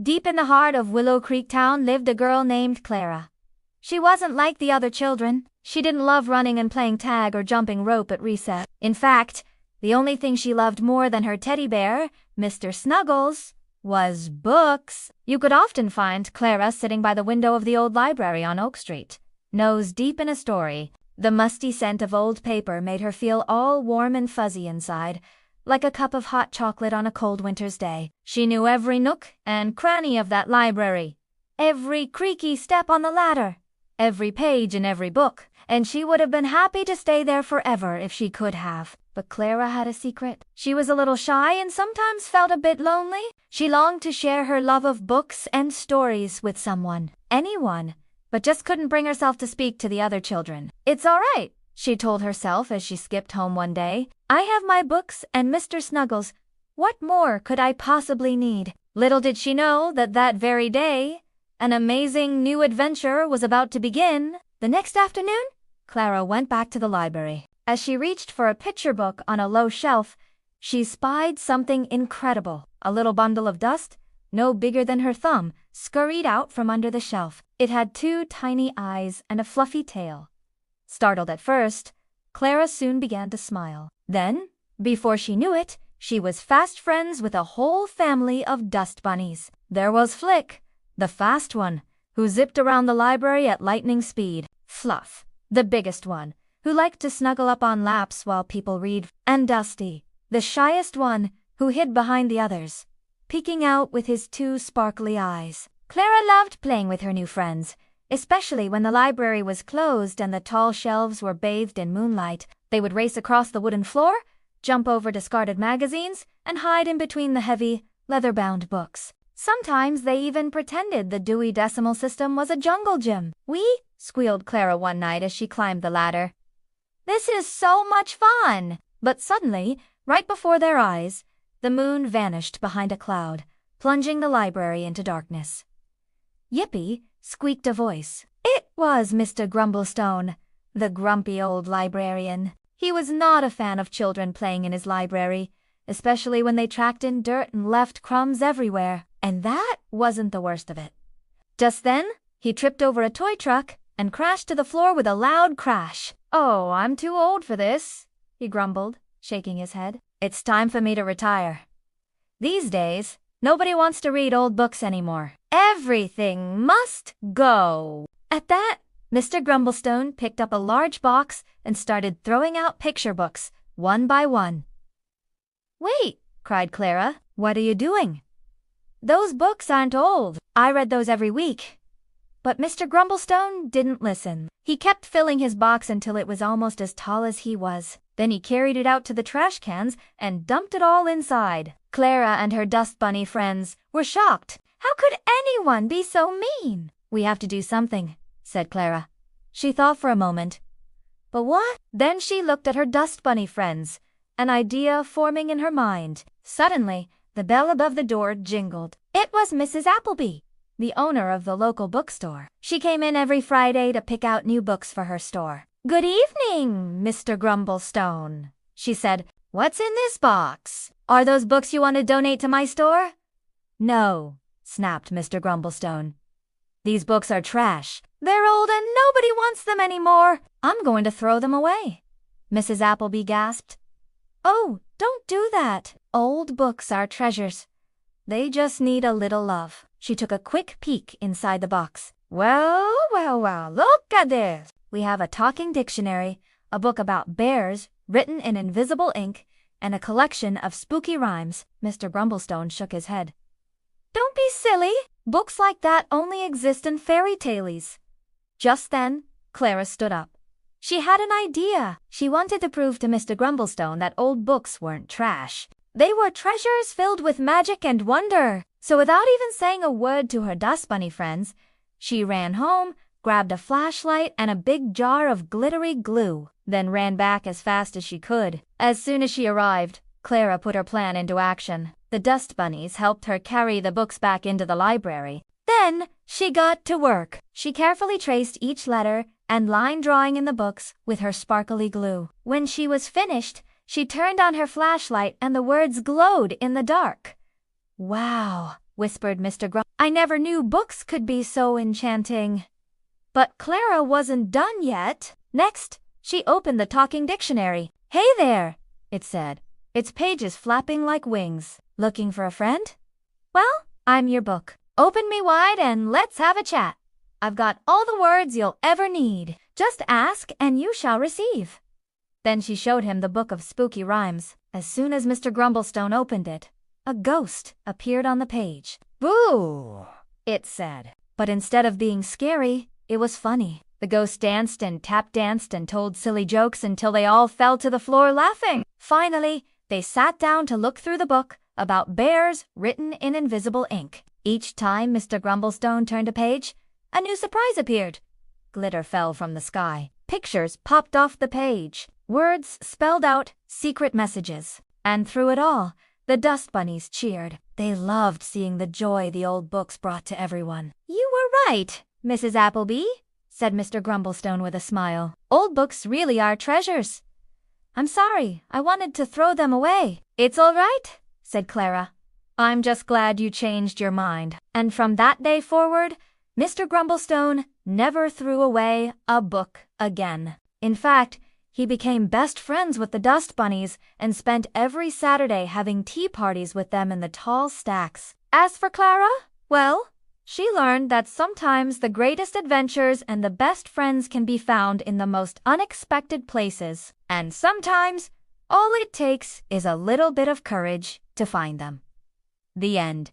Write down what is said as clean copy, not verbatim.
Deep in the heart of Willow Creek Town lived a girl named Clara. She wasn't like the other children. She didn't love running and playing tag or jumping rope at recess. In fact, the only thing she loved more than her teddy bear, Mr. Snuggles, was books. You could often find Clara sitting by the window of the old library on Oak Street, nose deep in a story. The musty scent of old paper made her feel all warm and fuzzy inside, like a cup of hot chocolate on a cold winter's day. She knew every nook and cranny of that library, every creaky step on the ladder, every page in every book, and she would have been happy to stay there forever if she could have. But Clara had a secret. She was a little shy and sometimes felt a bit lonely. She longed to share her love of books and stories with someone, anyone, but just couldn't bring herself to speak to the other children. "It's all right," she told herself as she skipped home one day. "I have my books and Mr. Snuggles. What more could I possibly need?" Little did she know that that very day, an amazing new adventure was about to begin. The next afternoon, Clara went back to the library. As she reached for a picture book on a low shelf, she spied something incredible. A little bundle of dust, no bigger than her thumb, scurried out from under the shelf. It had 2 tiny eyes and a fluffy tail. Startled at first, Clara soon began to smile. Then, before she knew it, she was fast friends with a whole family of Dust Bunnies. There was Flick, the fast one, who zipped around the library at lightning speed. Fluff, the biggest one, who liked to snuggle up on laps while people read. And Dusty, the shyest one, who hid behind the others, peeking out with his 2 sparkly eyes. Clara loved playing with her new friends, especially when the library was closed and the tall shelves were bathed in moonlight. They would race across the wooden floor, jump over discarded magazines, and hide in between the heavy, leather-bound books. Sometimes they even pretended the Dewey Decimal System was a jungle gym. "Wee!" squealed Clara one night as she climbed the ladder. "This is so much fun!" But suddenly, right before their eyes, the moon vanished behind a cloud, plunging the library into darkness. "Yippee!" squeaked a voice. It was Mr. Grumblestone, the grumpy old librarian. He was not a fan of children playing in his library, especially when they tracked in dirt and left crumbs everywhere. And that wasn't the worst of it. Just then, he tripped over a toy truck and crashed to the floor with a loud crash. "Oh, I'm too old for this," he grumbled, shaking his head. "It's time for me to retire. These days, nobody wants to read old books anymore. Everything must go." At that, Mr. Grumblestone picked up a large box and started throwing out picture books, one by one. "Wait," cried Clara. "What are you doing? Those books aren't old. I read those every week." But Mr. Grumblestone didn't listen. He kept filling his box until it was almost as tall as he was. Then he carried it out to the trash cans and dumped it all inside. Clara and her Dust Bunny friends were shocked. How could anyone be so mean? "We have to do something," said Clara. She thought for a moment. But what? Then she looked at her Dust Bunny friends, an idea forming in her mind. Suddenly, the bell above the door jingled. It was Mrs. Appleby, the owner of the local bookstore. She came in every Friday to pick out new books for her store. "Good evening, Mr. Grumblestone," she said. "What's in this box? Are those books you want to donate to my store?" "No," snapped Mr. Grumblestone. "These books are trash. They're old and nobody wants them anymore. I'm going to throw them away." Mrs. Appleby gasped. "Oh, don't do that. Old books are treasures. They just need a little love." She took a quick peek inside the box. Well, look at this. We have a talking dictionary, a book about bears written in invisible ink, and a collection of spooky rhymes. Mr. Grumblestone shook his head. "Don't be silly. Books like that only exist in fairy tales." Just then, Clara stood up. She had an idea. She wanted to prove to Mr. Grumblestone that old books weren't trash. They were treasures filled with magic and wonder. So without even saying a word to her Dust Bunny friends, she ran home, grabbed a flashlight and a big jar of glittery glue, then ran back as fast as she could. As soon as she arrived, Clara put her plan into action. The Dust Bunnies helped her carry the books back into the library. Then she got to work. She carefully traced each letter and line drawing in the books with her sparkly glue. When she was finished, she turned on her flashlight and the words glowed in the dark. "Wow," whispered Mr. Grumble. I never knew books could be so enchanting. But Clara wasn't done yet. Next, she opened the talking dictionary. Hey there, it said, its pages flapping like wings. Looking for a friend? Well, I'm your book. Open me wide and let's have a chat. I've got all the words you'll ever need. Just ask and you shall receive. Then she showed him the book of spooky rhymes. As soon as Mr. Grumblestone opened it, a ghost appeared on the page. Boo, it said. But instead of being scary, it was funny. The ghost danced and tap danced and told silly jokes until they all fell to the floor laughing. Finally, they sat down to look through the book about bears written in invisible ink. Each time Mr. Grumblestone turned a page, a new surprise appeared. Glitter fell from the sky. Pictures popped off the page. Words spelled out secret messages. And through it all, the Dust Bunnies cheered. They loved seeing the joy the old books brought to everyone. You were right, Mrs. Appleby, said Mr. Grumblestone with a smile. Old books really are treasures. I'm sorry, I wanted to throw them away. It's all right, said Clara. I'm just glad you changed your mind. And from that day forward, Mr. Grumblestone never threw away a book again. In fact, he became best friends with the Dust Bunnies and spent every Saturday having tea parties with them in the tall stacks. As for Clara, well, she learned that sometimes the greatest adventures and the best friends can be found in the most unexpected places. And sometimes, all it takes is a little bit of courage to find them. The end.